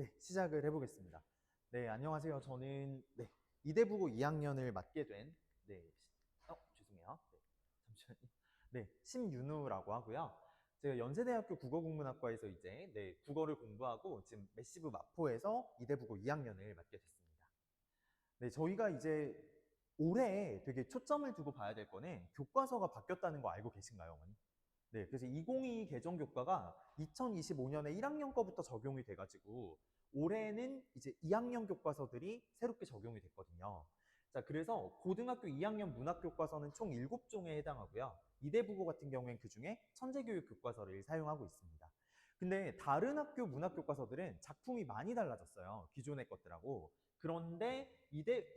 네, 시작을 해보겠습니다. 네, 안녕하세요. 저는 이대부고 2학년을 맡게 된 죄송해요. 네, 잠시만요. 네, 심윤우라고 하고요. 제가 연세대학교 국어국문학과에서 이제 국어를 공부하고 지금 메시브 마포에서 이대부고 2학년을 맡게 됐습니다. 네, 저희가 이제 올해 되게 초점을 두고 봐야 될 거는 교과서가 바뀌었다는 거 알고 계신가요, 어머니? 네, 그래서 2022 개정 교과가 2025년에 1학년 거부터 적용이 돼가지고 올해는 이제 2학년 교과서들이 새롭게 적용이 됐거든요. 자, 그래서 고등학교 2학년 문학 교과서는 총 7종에 해당하고요. 이대부고 같은 경우엔 그중에 천재교육 교과서를 사용하고 있습니다. 근데 다른 학교 문학 교과서들은 작품이 많이 달라졌어요. 기존의 것들하고. 그런데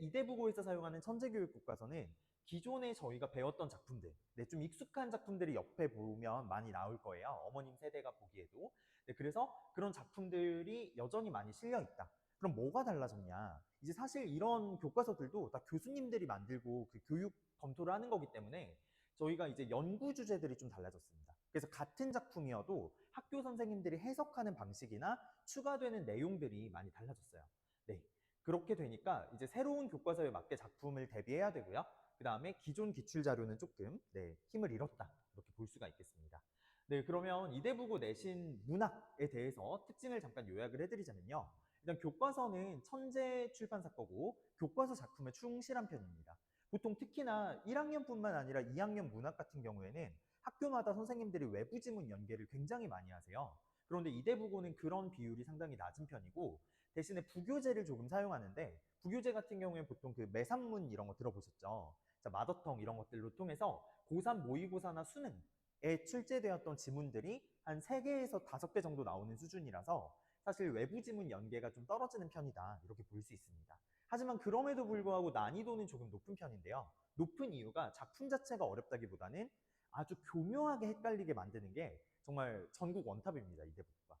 이대부고에서 사용하는 천재교육 교과서는 기존에 저희가 배웠던 작품들, 좀 익숙한 작품들이 옆에 보면 많이 나올 거예요. 어머님 세대가 보기에도. 그래서 그런 작품들이 여전히 많이 실려 있다. 그럼 뭐가 달라졌냐? 이제 사실 이런 교과서들도 다 교수님들이 만들고 그 교육 검토를 하는 거기 때문에 저희가 이제 연구 주제들이 좀 달라졌습니다. 그래서 같은 작품이어도 학교 선생님들이 해석하는 방식이나 추가되는 내용들이 많이 달라졌어요. 네. 그렇게 되니까 이제 새로운 교과서에 맞게 작품을 대비해야 되고요. 그 다음에 기존 기출 자료는 조금 힘을 잃었다. 이렇게 볼 수가 있겠습니다. 네, 그러면 이대부고 내신 문학에 대해서 특징을 잠깐 요약을 해드리자면요. 일단 교과서는 천재 출판사 거고 교과서 작품에 충실한 편입니다. 보통 특히나 1학년뿐만 아니라 2학년 문학 같은 경우에는 학교마다 선생님들이 외부 지문 연계를 굉장히 많이 하세요. 그런데 이대부고는 그런 비율이 상당히 낮은 편이고 대신에 부교재를 조금 사용하는데 부교재 같은 경우에 보통 그 매산문 이런 거 들어보셨죠? 자, 마더텅 이런 것들로 통해서 고3 모의고사나 수능에 출제되었던 지문들이 한 3개에서 5개 정도 나오는 수준이라서 사실 외부 지문 연계가 좀 떨어지는 편이다. 이렇게 볼 수 있습니다. 하지만 그럼에도 불구하고 난이도는 조금 높은 편인데요. 높은 이유가 작품 자체가 어렵다기보다는 아주 교묘하게 헷갈리게 만드는 게 정말 전국 원탑입니다. 이대부가.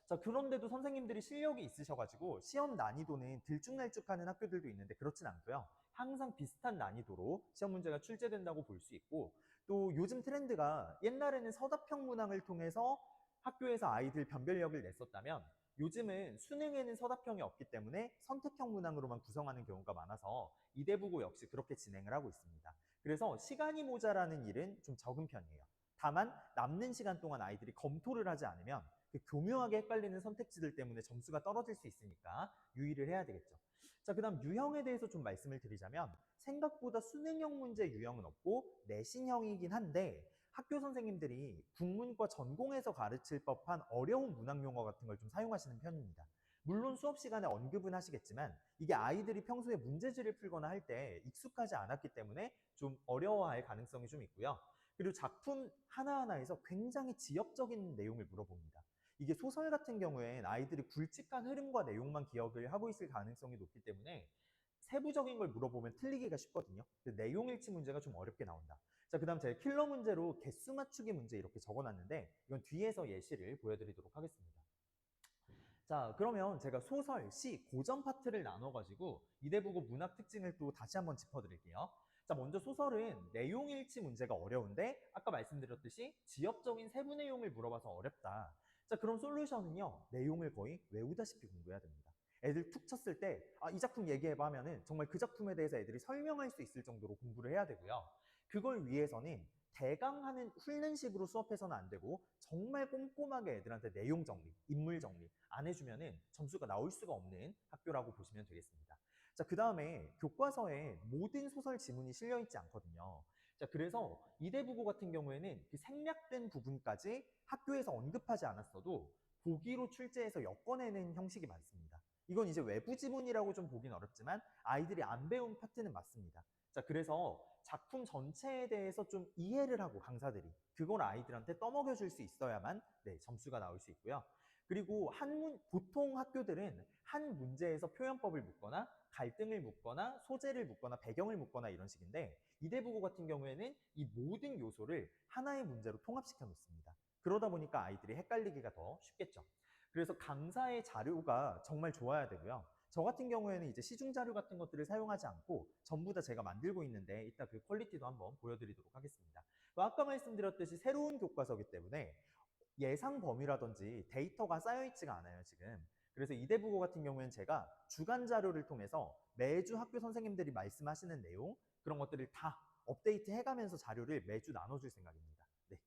자, 그런데도 선생님들이 실력이 있으셔가지고 시험 난이도는 들쭉날쭉하는 학교들도 있는데 그렇진 않고요. 항상 비슷한 난이도로 시험 문제가 출제된다고 볼 수 있고 또 요즘 트렌드가 옛날에는 서답형 문항을 통해서 학교에서 아이들 변별력을 냈었다면 요즘은 수능에는 서답형이 없기 때문에 선택형 문항으로만 구성하는 경우가 많아서 이대부고 역시 그렇게 진행을 하고 있습니다. 그래서 시간이 모자라는 일은 좀 적은 편이에요. 다만 남는 시간 동안 아이들이 검토를 하지 않으면 그 교묘하게 헷갈리는 선택지들 때문에 점수가 떨어질 수 있으니까 유의를 해야 되겠죠. 자, 그 다음 유형에 대해서 좀 말씀을 드리자면 생각보다 수능형 문제 유형은 없고 내신형이긴 한데 학교 선생님들이 국문과 전공에서 가르칠 법한 어려운 문학 용어 같은 걸 좀 사용하시는 편입니다. 물론 수업 시간에 언급은 하시겠지만 이게 아이들이 평소에 문제지를 풀거나 할 때 익숙하지 않았기 때문에 좀 어려워할 가능성이 좀 있고요. 그리고 작품 하나하나에서 굉장히 지역적인 내용을 물어봅니다. 이게 소설 같은 경우엔 아이들이 굵직한 흐름과 내용만 기억을 하고 있을 가능성이 높기 때문에 세부적인 걸 물어보면 틀리기가 쉽거든요. 내용 일치 문제가 좀 어렵게 나온다. 자, 그 다음 제가 킬러 문제로 개수 맞추기 문제 이렇게 적어놨는데 이건 뒤에서 예시를 보여드리도록 하겠습니다. 자, 그러면 제가 소설, 시, 고전 파트를 나눠가지고 이대부고 문학 특징을 또 다시 한번 짚어드릴게요. 자, 먼저 소설은 내용 일치 문제가 어려운데 아까 말씀드렸듯이 지역적인 세부 내용을 물어봐서 어렵다. 자, 그럼 솔루션은요. 내용을 거의 외우다시피 공부해야 됩니다. 애들 툭 쳤을 때 이 작품 얘기해봐 하면은 정말 그 작품에 대해서 애들이 설명할 수 있을 정도로 공부를 해야 되고요. 그걸 위해서는 대강하는 훑는 식으로 수업해서는 안 되고 정말 꼼꼼하게 애들한테 내용 정리, 인물 정리 안 해주면은 점수가 나올 수가 없는 학교라고 보시면 되겠습니다. 자, 그 다음에 교과서에 모든 소설 지문이 실려있지 않거든요. 자, 그래서 이대부고 같은 경우에는 그 생략된 부분까지 학교에서 언급하지 않았어도 보기로 출제해서 엮어내는 형식이 많습니다. 이건 이제 외부 지문이라고 좀 보긴 어렵지만 아이들이 안 배운 파트는 맞습니다. 자, 그래서 작품 전체에 대해서 좀 이해를 하고 강사들이 그걸 아이들한테 떠먹여 줄 수 있어야만 점수가 나올 수 있고요. 그리고 보통 학교들은 한 문제에서 표현법을 묻거나 갈등을 묻거나 소재를 묻거나 배경을 묻거나 이런 식인데 이대부고 같은 경우에는 이 모든 요소를 하나의 문제로 통합시켜 놓습니다. 그러다 보니까 아이들이 헷갈리기가 더 쉽겠죠. 그래서 강사의 자료가 정말 좋아야 되고요. 저 같은 경우에는 이제 시중 자료 같은 것들을 사용하지 않고 전부 다 제가 만들고 있는데 이따 그 퀄리티도 한번 보여드리도록 하겠습니다. 아까 말씀드렸듯이 새로운 교과서이기 때문에 예상 범위라든지 데이터가 쌓여 있지가 않아요, 지금. 그래서 이대부고 같은 경우에는 제가 주간 자료를 통해서 매주 학교 선생님들이 말씀하시는 내용, 그런 것들을 다 업데이트 해가면서 자료를 매주 나눠줄 생각입니다. 네.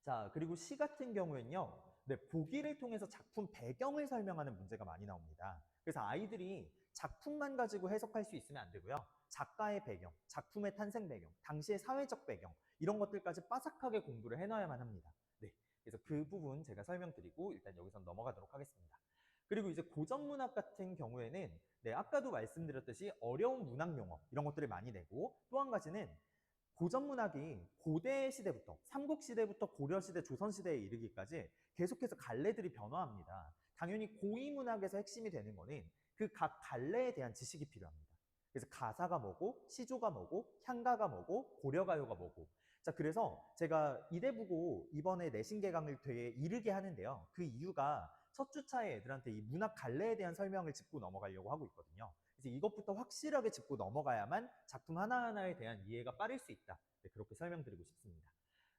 자, 그리고 시 같은 경우에는요, 네, 보기를 통해서 작품 배경을 설명하는 문제가 많이 나옵니다. 그래서 아이들이 작품만 가지고 해석할 수 있으면 안 되고요. 작가의 배경, 작품의 탄생 배경, 당시의 사회적 배경, 이런 것들까지 빠삭하게 공부를 해놔야만 합니다. 네, 그래서 그 부분 제가 설명드리고 일단 여기서 넘어가도록 하겠습니다. 그리고 이제 고전문학 같은 경우에는 네, 아까도 말씀드렸듯이 어려운 문학 용어 이런 것들을 많이 내고, 또 한 가지는 고전 문학이 고대 시대부터, 삼국 시대부터 고려 시대, 조선 시대에 이르기까지 계속해서 갈래들이 변화합니다. 당연히 고위 문학에서 핵심이 되는 거는 그 각 갈래에 대한 지식이 필요합니다. 그래서 가사가 뭐고, 시조가 뭐고, 향가가 뭐고, 고려가요가 뭐고. 자, 그래서 제가 이대부고 이번에 내신 개강을 되게 이르게 하는데요. 그 이유가 첫 주차에 애들한테 이 문학 갈래에 대한 설명을 짚고 넘어가려고 하고 있거든요. 그래서 이것부터 확실하게 짚고 넘어가야만 작품 하나하나에 대한 이해가 빠를 수 있다. 네, 그렇게 설명드리고 싶습니다.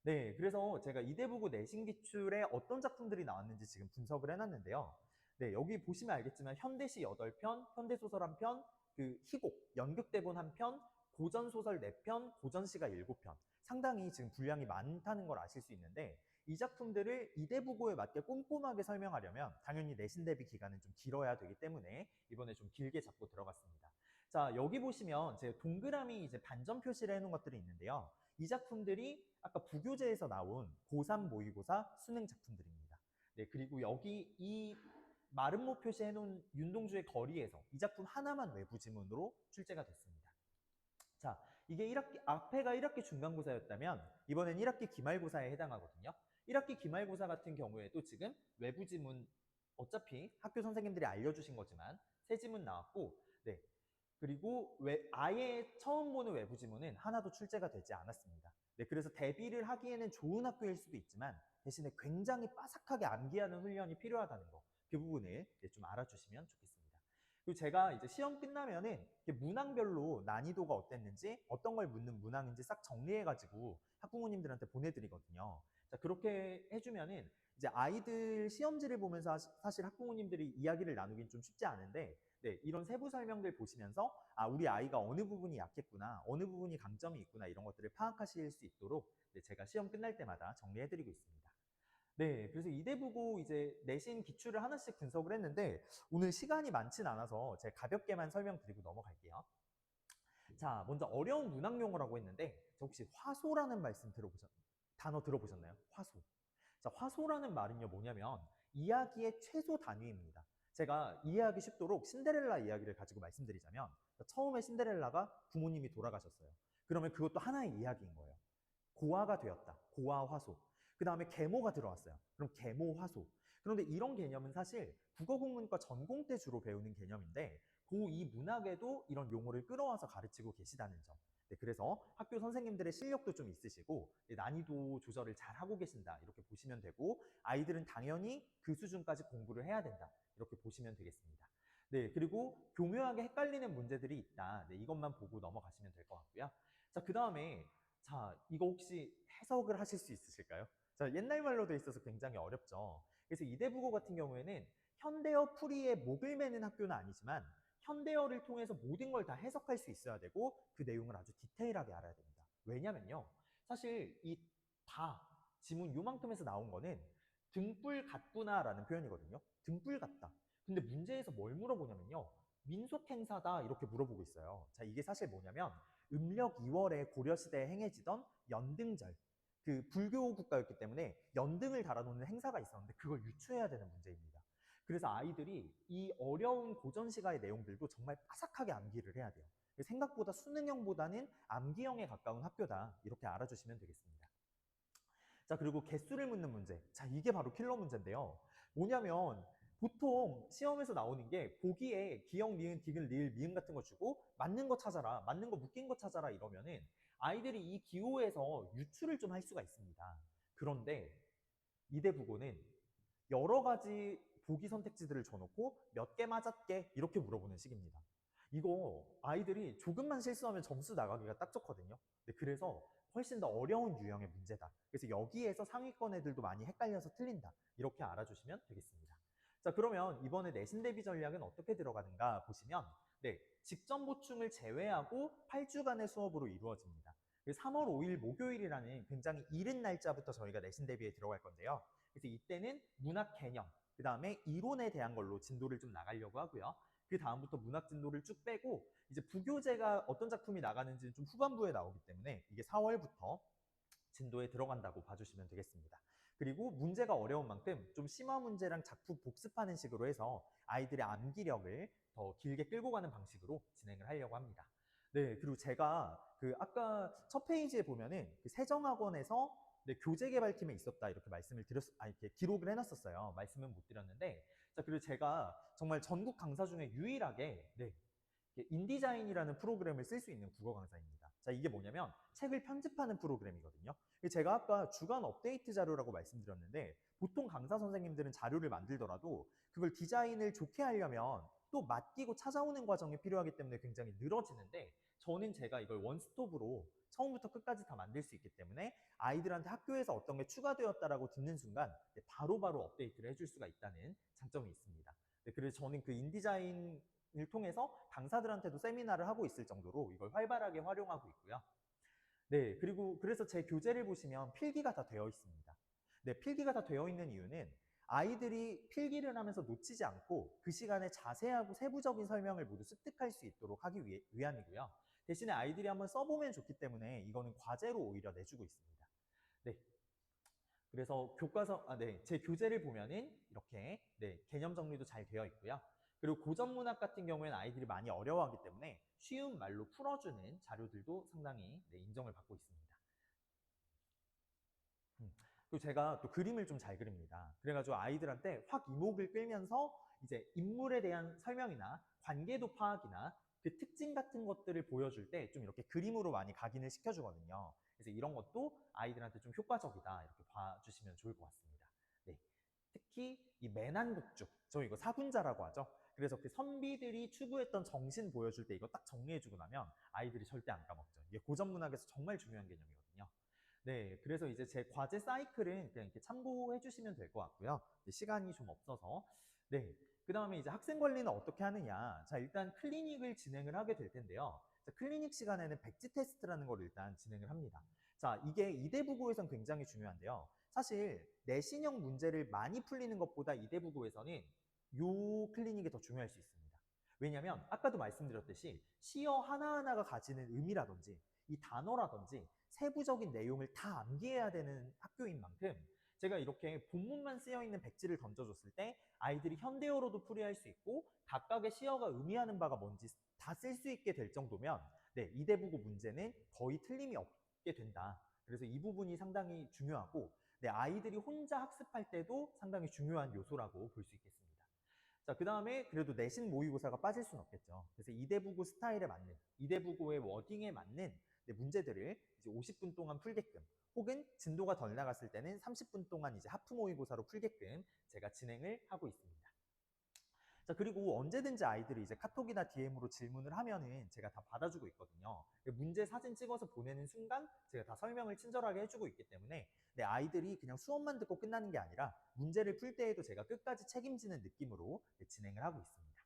네, 그래서 제가 이대부고 내신 기출에 어떤 작품들이 나왔는지 지금 분석을 해놨는데요. 네, 여기 보시면 알겠지만 현대시 8편, 현대소설 1편, 그 희곡, 연극대본 1편, 고전소설 4편, 고전시가 7편. 상당히 지금 분량이 많다는 걸 아실 수 있는데, 이 작품들을 이대부고에 맞게 꼼꼼하게 설명하려면 당연히 내신 대비 기간은 좀 길어야 되기 때문에 이번에 좀 길게 잡고 들어갔습니다. 자, 여기 보시면 제가 동그라미 이제 반전 표시를 해놓은 것들이 있는데요. 이 작품들이 아까 부교재에서 나온 고3 모의고사 수능 작품들입니다. 네, 그리고 여기 이 마름모 표시해놓은 윤동주의 거리에서 이 작품 하나만 외부 지문으로 출제가 됐습니다. 자, 이게 1학기, 앞에가 1학기 중간고사였다면 이번엔 1학기 기말고사에 해당하거든요. 1학기 기말고사 같은 경우에도 지금 외부 지문, 어차피 학교 선생님들이 알려주신 거지만 새 지문 나왔고, 네, 그리고 아예 처음 보는 외부 지문은 하나도 출제가 되지 않았습니다. 네, 그래서 대비를 하기에는 좋은 학교일 수도 있지만 대신에 굉장히 빠삭하게 암기하는 훈련이 필요하다는 거, 그 부분을 좀 알아주시면 좋겠습니다. 그리고 제가 이제 시험 끝나면은 문항별로 난이도가 어땠는지, 어떤 걸 묻는 문항인지 싹 정리해가지고 학부모님들한테 보내드리거든요. 자, 그렇게 해주면은 이제 아이들 시험지를 보면서 사실 학부모님들이 이야기를 나누긴 좀 쉽지 않은데, 네, 이런 세부 설명들 보시면서 아, 우리 아이가 어느 부분이 약했구나, 어느 부분이 강점이 있구나, 이런 것들을 파악하실 수 있도록 네, 제가 시험 끝날 때마다 정리해드리고 있습니다. 네, 그래서 이대부고 이제 내신 기출을 하나씩 분석을 했는데 오늘 시간이 많진 않아서 제가 가볍게만 설명드리고 넘어갈게요. 자, 먼저 어려운 문학 용어라고 했는데 혹시 화소라는 말씀 단어 들어보셨나요? 화소. 자, 화소라는 말은요 뭐냐면 이야기의 최소 단위입니다. 제가 이해하기 쉽도록 신데렐라 이야기를 가지고 말씀드리자면 처음에 신데렐라가 부모님이 돌아가셨어요. 그러면 그것도 하나의 이야기인 거예요. 고아가 되었다. 고아 화소. 그 다음에 계모가 들어왔어요. 그럼 계모 화소. 그런데 이런 개념은 사실 국어국문과 전공 때 주로 배우는 개념인데 고2 문학에도 이런 용어를 끌어와서 가르치고 계시다는 점. 네, 그래서 학교 선생님들의 실력도 좀 있으시고 난이도 조절을 잘 하고 계신다 이렇게 보시면 되고, 아이들은 당연히 그 수준까지 공부를 해야 된다 이렇게 보시면 되겠습니다. 네, 그리고 교묘하게 헷갈리는 문제들이 있다. 네, 이것만 보고 넘어가시면 될 것 같고요. 자, 그 다음에 자, 이거 혹시 해석을 하실 수 있으실까요? 자, 옛날 말로 돼 있어서 굉장히 어렵죠. 그래서 이대국어 같은 경우에는 현대어 풀이에 목을 매는 학교는 아니지만 현대어를 통해서 모든 걸 다 해석할 수 있어야 되고 그 내용을 아주 디테일하게 알아야 됩니다. 왜냐면요, 사실 이 다 지문 요만큼에서 나온 거는 등불 같구나라는 표현이거든요. 등불 같다. 근데 문제에서 뭘 물어보냐면요, 민속 행사다 이렇게 물어보고 있어요. 자, 이게 사실 뭐냐면 음력 2월에 고려시대에 행해지던 연등절, 그 불교 국가였기 때문에 연등을 달아놓는 행사가 있었는데 그걸 유추해야 되는 문제입니다. 그래서 아이들이 이 어려운 고전시가의 내용들도 정말 빠삭하게 암기를 해야 돼요. 생각보다 수능형보다는 암기형에 가까운 학교다 이렇게 알아주시면 되겠습니다. 자, 그리고 개수를 묻는 문제. 자, 이게 바로 킬러 문제인데요. 뭐냐면 보통 시험에서 나오는 게 보기에 기역, 니은, 디귿, 리을, 미음 같은 거 주고 맞는 거 찾아라, 맞는 거 묶인 거 찾아라 이러면은 아이들이 이 기호에서 유추를 좀 할 수가 있습니다. 그런데 이대부고는 여러 가지 보기 선택지들을 줘놓고 몇 개 맞았게 이렇게 물어보는 식입니다. 이거 아이들이 조금만 실수하면 점수 나가기가 딱 좋거든요. 네, 그래서 훨씬 더 어려운 유형의 문제다. 그래서 여기에서 상위권 애들도 많이 헷갈려서 틀린다. 이렇게 알아주시면 되겠습니다. 자, 그러면 이번에 내신 대비 전략은 어떻게 들어가는가 보시면 직전 보충을 제외하고 8주간의 수업으로 이루어집니다. 3월 5일 목요일이라는 굉장히 이른 날짜부터 저희가 내신 대비에 들어갈 건데요. 그래서 이때는 문학 개념, 그 다음에 이론에 대한 걸로 진도를 좀 나가려고 하고요. 그 다음부터 문학 진도를 쭉 빼고 이제 부교재가 어떤 작품이 나가는지는 좀 후반부에 나오기 때문에 이게 4월부터 진도에 들어간다고 봐주시면 되겠습니다. 그리고 문제가 어려운 만큼 좀 심화 문제랑 작품 복습하는 식으로 해서 아이들의 암기력을 더 길게 끌고 가는 방식으로 진행을 하려고 합니다. 네, 그리고 제가 아까 첫 페이지에 보면은 세정학원에서 교재 개발팀에 있었다 이렇게 말씀을 이렇게 기록을 해놨었어요. 말씀은 못 드렸는데, 자, 그리고 제가 정말 전국 강사 중에 유일하게 인디자인이라는 프로그램을 쓸 수 있는 국어 강사입니다. 자, 이게 뭐냐면 책을 편집하는 프로그램이거든요. 제가 아까 주간 업데이트 자료라고 말씀드렸는데 보통 강사 선생님들은 자료를 만들더라도 그걸 디자인을 좋게 하려면 또 맡기고 찾아오는 과정이 필요하기 때문에 굉장히 늘어지는데 저는 제가 이걸 원스톱으로 처음부터 끝까지 다 만들 수 있기 때문에 아이들한테 학교에서 어떤 게 추가되었다라고 듣는 순간 바로바로 업데이트를 해줄 수가 있다는 장점이 있습니다. 그래서 저는 그 인디자인을 통해서 강사들한테도 세미나를 하고 있을 정도로 이걸 활발하게 활용하고 있고요. 네, 그리고 그래서 제 교재를 보시면 필기가 다 되어 있습니다. 네, 필기가 다 되어 있는 이유는 아이들이 필기를 하면서 놓치지 않고 그 시간에 자세하고 세부적인 설명을 모두 습득할 수 있도록 하기 위함이고요. 대신에 아이들이 한번 써보면 좋기 때문에 이거는 과제로 오히려 내주고 있습니다. 네. 그래서 제 교재를 보면은 이렇게 개념 정리도 잘 되어 있고요. 그리고 고전 문학 같은 경우에는 아이들이 많이 어려워하기 때문에 쉬운 말로 풀어주는 자료들도 상당히 인정을 받고 있습니다. 그리고 제가 또 그림을 좀 잘 그립니다. 그래가지고 아이들한테 확 이목을 끌면서 이제 인물에 대한 설명이나 관계도 파악이나 그 특징 같은 것들을 보여줄 때 좀 이렇게 그림으로 많이 각인을 시켜주거든요. 그래서 이런 것도 아이들한테 좀 효과적이다 이렇게 봐주시면 좋을 것 같습니다. 네. 특히 이 매난국죽, 저 이거 사군자라고 하죠. 그래서 그 선비들이 추구했던 정신 보여줄 때 이거 딱 정리해주고 나면 아이들이 절대 안 까먹죠. 이게 고전문학에서 정말 중요한 개념이거든요. 네, 그래서 이제 제 과제 사이클은 그냥 이렇게 참고해 주시면 될 것 같고요. 시간이 좀 없어서. 네, 그 다음에 이제 학생 관리는 어떻게 하느냐. 자, 일단 클리닉을 진행을 하게 될 텐데요. 자, 클리닉 시간에는 백지 테스트라는 걸 일단 진행을 합니다. 자, 이게 이대부고에선 굉장히 중요한데요. 사실 내신형 문제를 많이 풀리는 것보다 이대부고에서는 요 클리닉이 더 중요할 수 있습니다. 왜냐하면 아까도 말씀드렸듯이 시어 하나하나가 가지는 의미라든지 이 단어라든지 세부적인 내용을 다 암기해야 되는 학교인 만큼 제가 이렇게 본문만 쓰여있는 백지를 던져줬을 때 아이들이 현대어로도 풀이할 수 있고 각각의 시어가 의미하는 바가 뭔지 다 쓸 수 있게 될 정도면 이대부고 문제는 거의 틀림이 없게 된다. 그래서 이 부분이 상당히 중요하고 아이들이 혼자 학습할 때도 상당히 중요한 요소라고 볼 수 있겠습니다. 자, 그 다음에 그래도 내신 모의고사가 빠질 수는 없겠죠. 그래서 이대부고 스타일에 맞는, 이대부고의 워딩에 맞는 문제들을 이제 50분 동안 풀게끔 혹은 진도가 덜 나갔을 때는 30분 동안 이제 하프 모의고사로 풀게끔 제가 진행을 하고 있습니다. 자, 그리고 언제든지 아이들이 이제 카톡이나 DM으로 질문을 하면은 제가 다 받아주고 있거든요. 문제 사진 찍어서 보내는 순간 제가 다 설명을 친절하게 해주고 있기 때문에 아이들이 그냥 수업만 듣고 끝나는 게 아니라 문제를 풀 때에도 제가 끝까지 책임지는 느낌으로 진행을 하고 있습니다.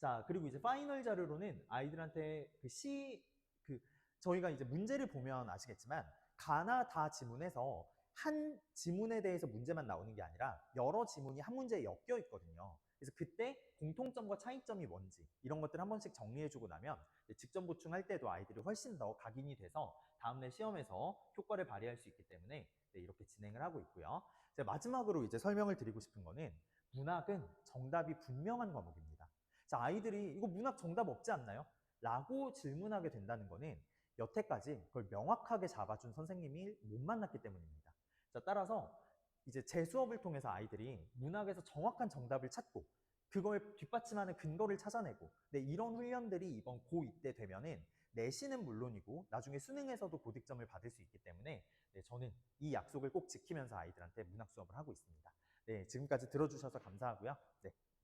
자, 그리고 이제 파이널 자료로는 아이들한테 저희가 이제 문제를 보면 아시겠지만 가나 다 지문에서 한 지문에 대해서 문제만 나오는 게 아니라 여러 지문이 한 문제에 엮여 있거든요. 그래서 그때 공통점과 차이점이 뭔지 이런 것들 한 번씩 정리해주고 나면 직전 보충할 때도 아이들이 훨씬 더 각인이 돼서 다음날 시험에서 효과를 발휘할 수 있기 때문에 이렇게 진행을 하고 있고요. 제가 마지막으로 이제 설명을 드리고 싶은 거는 문학은 정답이 분명한 과목입니다. 자, 아이들이 이거 문학 정답 없지 않나요? 라고 질문하게 된다는 거는 여태까지 그걸 명확하게 잡아준 선생님이 못 만났기 때문입니다. 자, 따라서 이제 제 수업을 통해서 아이들이 문학에서 정확한 정답을 찾고 그거에 뒷받침하는 근거를 찾아내고 이런 훈련들이 이번 고2 때 되면은 내신은 물론이고 나중에 수능에서도 고득점을 받을 수 있기 때문에 저는 이 약속을 꼭 지키면서 아이들한테 문학 수업을 하고 있습니다. 네, 지금까지 들어주셔서 감사하고요. 네,